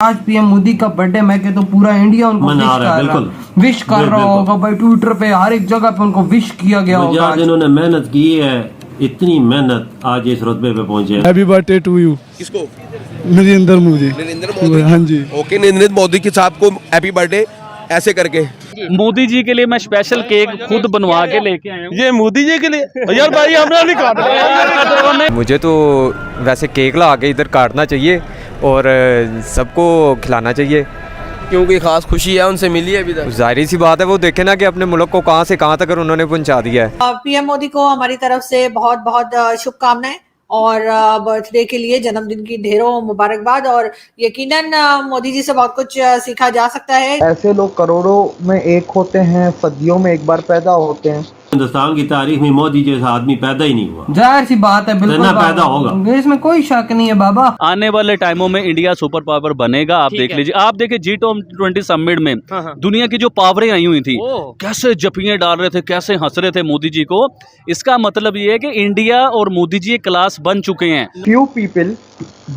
आज पीएम मोदी का बर्थडे, मैं कहता हूँ पूरा इंडिया उनको विश कर रहा होगा भाई। ट्विटर पे हर एक जगह पे उनको विश किया गया होगा। जिन्होंने मेहनत की है, इतनी मेहनत, आज इस रुतबे पे पहुंचे। Happy birthday to you. किसको? नरेंद्र मोदी। नरेंद्र मोदी, हाँ जी। ओके, नरेंद्र मोदी के साहब को हैप्पी बर्थडे ऐसे करके। मोदी जी के लिए मैं स्पेशल केक खुद बनवा के लेके आया हूँ। ये मोदी जी के लिए यार भाई हमने नहीं काटा। मुझे तो वैसे केक ला के इधर काटना चाहिए और सबको खिलाना चाहिए, क्योंकि खास खुशी है उनसे मिली है अभी तक। जाहिर सी बात है, वो देखे ना कि अपने मुल्क को कहाँ से कहाँ तक उन्होंने पहुँचा दिया है। पीएम मोदी को हमारी तरफ से बहुत बहुत शुभकामनाएं और बर्थडे के लिए जन्मदिन की ढेरों मुबारकबाद। और यकीनन मोदी जी से बहुत कुछ सीखा जा सकता है। ऐसे लोग करोड़ों में एक होते हैं, सदियों में एक बार पैदा होते हैं। हिंदुस्तान की तारीख में मोदी जैसा आदमी पैदा ही नहीं हुआ। जाहिर सी बात है, बिल्कुल ना पैदा होगा, इसमें कोई शक नहीं है बाबा। आने वाले टाइमों में इंडिया सुपर पावर बनेगा। आप देख लीजिए, आप देखिए G20 समिट में दुनिया की जो पावरें आई हुई थी, कैसे जपियां डाल रहे थे, कैसे हंस रहे थे मोदी जी को। इसका मतलब ये है कि इंडिया और मोदी जी एक क्लास बन चुके हैं। फ्यू पीपल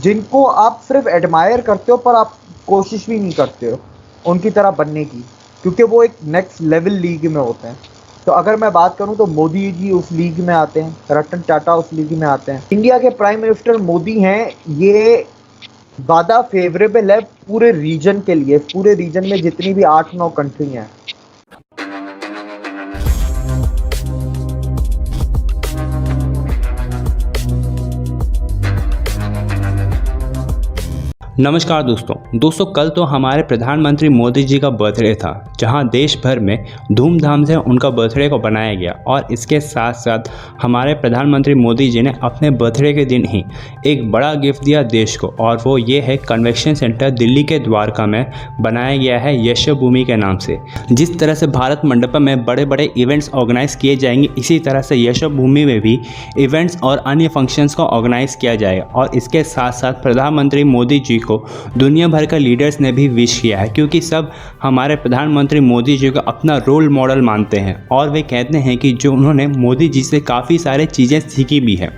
जिनको आप सिर्फ एडमायर करते हो पर आप कोशिश भी नहीं करते हो उनकी तरह बनने की, क्योंकि वो एक नेक्स्ट लेवल लीग में होते हैं। तो अगर मैं बात करूं तो मोदी जी उस लीग में आते हैं, रतन टाटा उस लीग में आते हैं। इंडिया के प्राइम मिनिस्टर मोदी हैं, ये ज़्यादा फेवरेबल है पूरे रीजन के लिए। पूरे रीजन में जितनी भी 8-9 कंट्री हैं। नमस्कार दोस्तों, कल तो हमारे प्रधानमंत्री मोदी जी का बर्थडे था, जहां देश भर में धूमधाम से उनका बर्थडे को बनाया गया। और इसके साथ साथ हमारे प्रधानमंत्री मोदी जी ने अपने बर्थडे के दिन ही एक बड़ा गिफ्ट दिया देश को, और वो ये है कन्वेंशन सेंटर दिल्ली के द्वारका में बनाया गया है यशोभूमि के नाम से। जिस तरह से भारत मंडपम में बड़े बड़े इवेंट्स ऑर्गेनाइज किए जाएंगे, इसी तरह से यशोभूमि में भी इवेंट्स और अन्य फंक्शंस को ऑर्गेनाइज किया जाएगा। और इसके साथ साथ प्रधानमंत्री मोदी जी को दुनिया भर का लीडर्स ने भी विश किया है, क्योंकि सब हमारे प्रधानमंत्री मोदी जी को अपना रोल मॉडल मानते हैं। और वे कहते हैं कि जो उन्होंने मोदी जी से काफ़ी सारे चीज़ें सीखी भी है।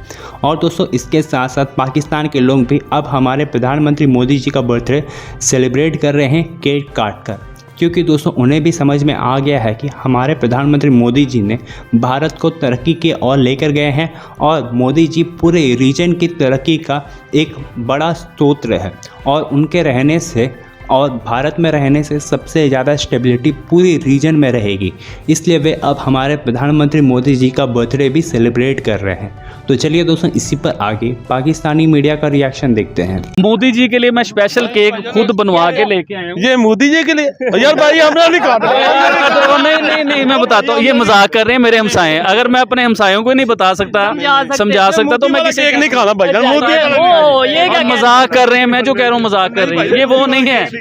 और दोस्तों, इसके साथ साथ पाकिस्तान के लोग भी अब हमारे प्रधानमंत्री मोदी जी का बर्थडे सेलिब्रेट कर रहे हैं केक काट कर, क्योंकि दोस्तों उन्हें भी समझ में आ गया है कि हमारे प्रधानमंत्री मोदी जी ने भारत को तरक्की की ओर लेकर गए हैं। और मोदी जी पूरे रीजन की तरक्की का एक बड़ा स्रोत है, और उनके रहने से और भारत में रहने से सबसे ज़्यादा स्टेबिलिटी पूरी रीजन में रहेगी। इसलिए वे अब हमारे प्रधानमंत्री मोदी जी का बर्थडे भी सेलिब्रेट कर रहे हैं। तो चलिए दोस्तों, इसी पर आगे पाकिस्तानी मीडिया का रिएक्शन देखते हैं। मोदी जी के लिए मैं स्पेशल केक खुद बनवा के लेके आया हूँ। ये मोदी जी के लिए यार भाई हमने नहीं काटा। नहीं, मैं बताता हूँ, ये मजाक कर रहे हैं मेरे हमसाए। अगर मैं अपने हमसायों को नहीं बता सकता, समझा सकता, तो मैं किसी केक नहीं खाना भाई। मोदी ये मजाक कर रहे हैं, मैं जो कह रहा हूँ मजाक कर रही है, ये वो नहीं है।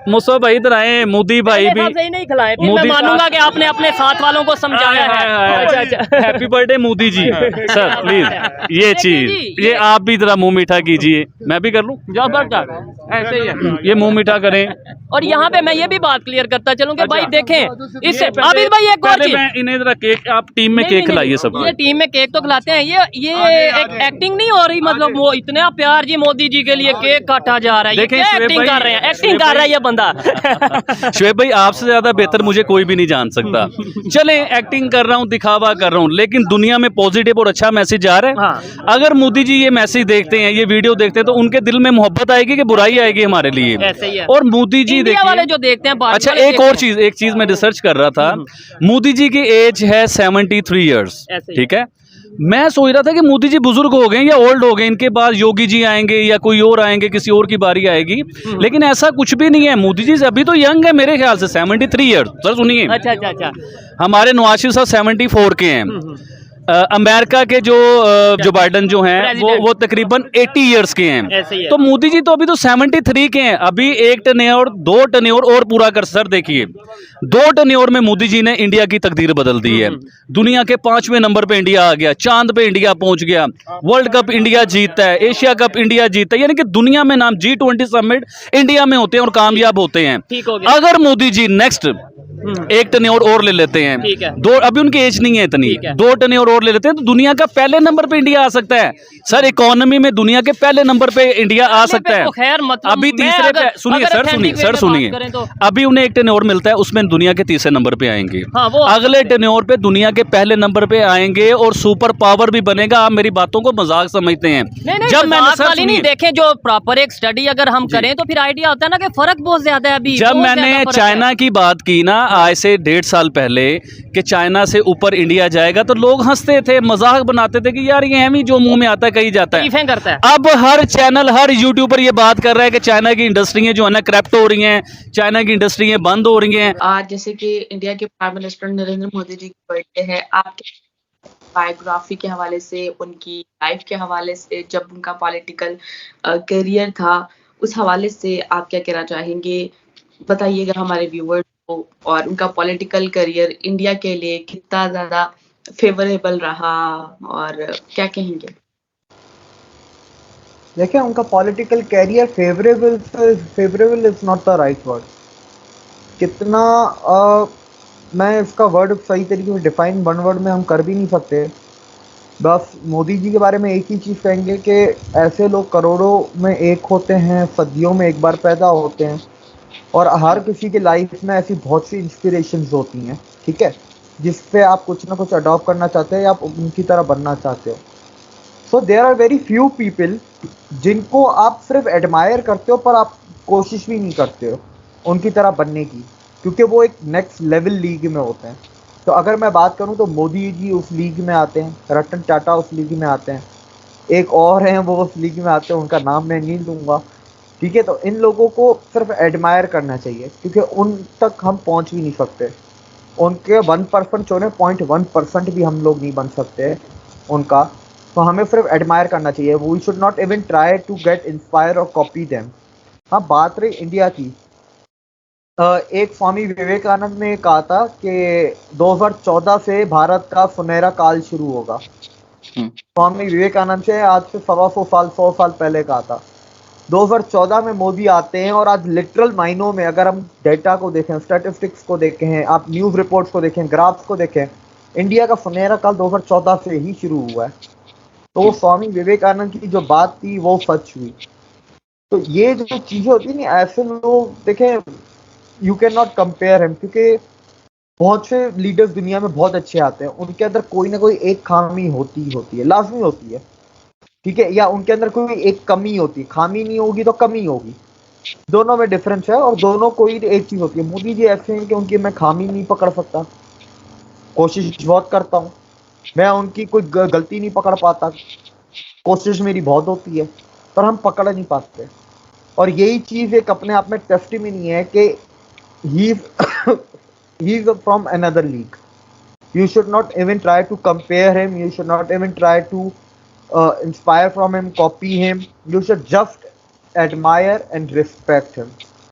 मुसो भाई इधर आए, मोदी भाई भी नहीं खिलाए। मैं मानूंगा कि आपने अपने साथ वालों को समझाया है। Happy birthday Modi ji. Sir please ये चीज, ये आप भी जरा मुंह मीठा कीजिए। मैं भी कर लूं, जबरदस्त ऐसे ही है, ये मुंह मीठा करें। और यहाँ पे मैं ये भी बात क्लियर करता चलूं कि भाई देखें, इससे आबिद भाई एक और चीज, इन्हें जरा केक, आप टीम में केक खिलाइए सब। ये टीम में केक तो खिलाते हैं, ये एक एक्टिंग नहीं हो रही। मतलब वो इतना प्यार जी मोदी जी के लिए केक काटा जा रहा है, देखें एक्टिंग कर रहे हैं, एक्टिंग कर रहा है ये बंदा। शुएब भाई, आपसे ज्यादा बेहतर मुझे कोई भी नहीं जान सकता। चले एक्टिंग कर रहा हूँ, दिखावा कर रहा हूँ, लेकिन दुनिया में पॉजिटिव और अच्छा मैसेज जा रहा है। अगर मोदी जी ये मैसेज देखते हैं, ये वीडियो देखते हैं, तो उनके दिल में मोहब्बत आएगी कि बुराई आएगी हमारे लिए। और मोदी जी वाले जो देखते हैं। अच्छा, एक चीज मैं रिसर्च कर रहा था, मोदी जी की एज है 73 ईयर्स, ठीक है। मैं सोच रहा था कि मोदी जी बुजुर्ग हो गए या ओल्ड हो गए, इनके बाद योगी जी आएंगे या कोई और आएंगे, किसी और की बारी आएगी, लेकिन ऐसा कुछ भी नहीं है। मोदी जी अभी तो यंग है मेरे ख्याल से, 73 ईयर्स। सर सुनिए, अच्छा, हमारे नवाज शरीफ साहब 74 के हैं। अमेरिका के जो बाइडन जो हैं वो तकरीबन 80 इयर्स के हैं। तो मोदी जी तो अभी तो 73 के हैं। अभी एक टर्न्योर, 2 टर्न्योर और पूरा कर। सर देखिए, 2 टर्न्योर में मोदी जी ने इंडिया की तकदीर बदल दी है। दुनिया के 5वें नंबर पे इंडिया आ गया, चांद पे इंडिया पहुंच गया, वर्ल्ड कप इंडिया जीतता है, एशिया कप इंडिया जीतता है, यानी कि दुनिया में नाम G20 समिट इंडिया में होते हैं और कामयाब होते हैं। अगर मोदी जी नेक्स्ट एक टेन्योर और ले लेते हैं, ठीक है। दो, अभी उनकी एज नहीं है इतनी, ठीक है। 2 टेन्योर और ले लेते हैं तो दुनिया का पहले नंबर पे इंडिया आ सकता है सर। इकोनॉमी में दुनिया के पहले नंबर पे इंडिया आ सकता है। तो खैर मतलब अभी मैं तीसरे पे, अगर- सुनिए अगर सर, authentic सुनिए way सर, में सुनिए, बात करें तो अभी उन्हें एक टेन्योर मिलता है, उसमें दुनिया के तीसरे नंबर पे आएंगे। हाँ, वो अगले टेन्योर पे दुनिया के पहले नंबर पे आएंगे और सुपर पावर भी बनेगा। आप मेरी बातों को मजाक समझते हैं। नहीं जब मैंने मजाक सर वाली नहीं सुनिए, देखें, जो प्रॉपर एक स्टडी अगर हम करें तो फिर आइडिया होता है ना कि फर्क बहुत ज्यादा है। अभी जब बहुत मैंने ज्यादा फर्क चाइना है। की बात की ना आज से 1.5 साल पहले कि चाइना से ऊपर इंडिया जाएगा तो लोग हंसते थे, मजाक बनाते थे कि यार ये हम ही जो मुंह में आता है कहीं जाता है। तारीफें करता है। अब हर चैनल, हर यूट्यूबर ये बात कर रहा है कि चाइना की इंडस्ट्रियां जो है ना क्रैप्ट हो रही हैं, चाइना की इंडस्ट्रियां बंद हो रही हैं। आज जैसे कि इंडिया के प्राइम मिनिस्टर नरेंद्र मोदी जी की बर्थडे है, आपके बायोग्राफी के हवाले से, उनकी लाइफ के हवाले से, जब उनका पॉलिटिकल करियर था, उस हवाले से आप क्या कहना चाहेंगे? बताइएगा हमारे व्यूअर्स को। और उनका पॉलिटिकल करियर इंडिया के लिए कितना ज़्यादा फेवरेबल रहा और क्या कहेंगे? देखिए, उनका political career favourable is not the right word. कितना मैं इसका वर्ड सही तरीके से डिफाइन वन वर्ड में हम कर भी नहीं सकते। बस मोदी जी के बारे में एक ही चीज़ कहेंगे कि ऐसे लोग करोड़ों में एक होते हैं, सदियों में एक बार पैदा होते हैं, और हर किसी के लाइफ में ऐसी बहुत सी इंस्पिरेशंस होती हैं, ठीक है, जिस पे आप कुछ ना कुछ अडॉप्ट करना चाहते हैं या आप उनकी तरह बनना चाहते हो। So there are very few people जिनको आप सिर्फ एडमायर करते हो पर आप कोशिश भी नहीं करते हो उनकी तरह बनने की, क्योंकि वो एक नेक्स्ट लेवल लीग में होते हैं। तो अगर मैं बात करूं तो मोदी जी उस लीग में आते हैं, रतन टाटा उस लीग में आते हैं, एक और हैं वो उस लीग में आते हैं, उनका नाम मैं नहीं लूँगा, ठीक है। तो इन लोगों को सिर्फ एडमायर करना चाहिए, क्योंकि उन तक हम पहुंच भी नहीं सकते। उनके 1% चोने 0.1% भी हम लोग नहीं बन सकते उनका। तो हमें सिर्फ एडमायर करना चाहिए। We should not even try to get inspire और कॉपी देम। हाँ, बात रही इंडिया की, एक स्वामी विवेकानंद ने कहा था कि 2014 से भारत का सुनहरा काल शुरू होगा। स्वामी विवेकानंद से आज से 100 साल पहले कहा था। 2014 में मोदी आते हैं और आज लिटरल मायनों में अगर हम डेटा को देखें, स्टैटिस्टिक्स को देखें, आप न्यूज़ रिपोर्ट्स को देखें, ग्राफ्स को देखें, इंडिया का सुनहरा काल 2014 से ही शुरू हुआ है। तो वो स्वामी विवेकानंद की जो बात थी वो सच हुई। तो ये जो चीज़ें होती है ना, ऐसे लोग देखें, you can not compare him, क्योंकि बहुत से लीडर्स दुनिया में बहुत अच्छे आते हैं, उनके अंदर कोई ना कोई एक खामी होती है, लाजमी होती है, ठीक है, या उनके अंदर कोई एक कमी होती है। खामी नहीं होगी तो कमी होगी, दोनों में डिफरेंस है, और दोनों कोई एक चीज़ होती है। मोदी जी ऐसे हैं कि उनकी मैं खामी नहीं पकड़ सकता, कोशिश बहुत करता हूँ, मैं उनकी कोई गलती नहीं पकड़ पाता, कोशिश मेरी बहुत होती है, पर हम पकड़ नहीं पाते। और यही चीज़ एक अपने आप में टेस्टिमनी है कि he is from another league. You should not even try to compare him. You should not even try to inspire from him, copy him. You should just admire and respect him.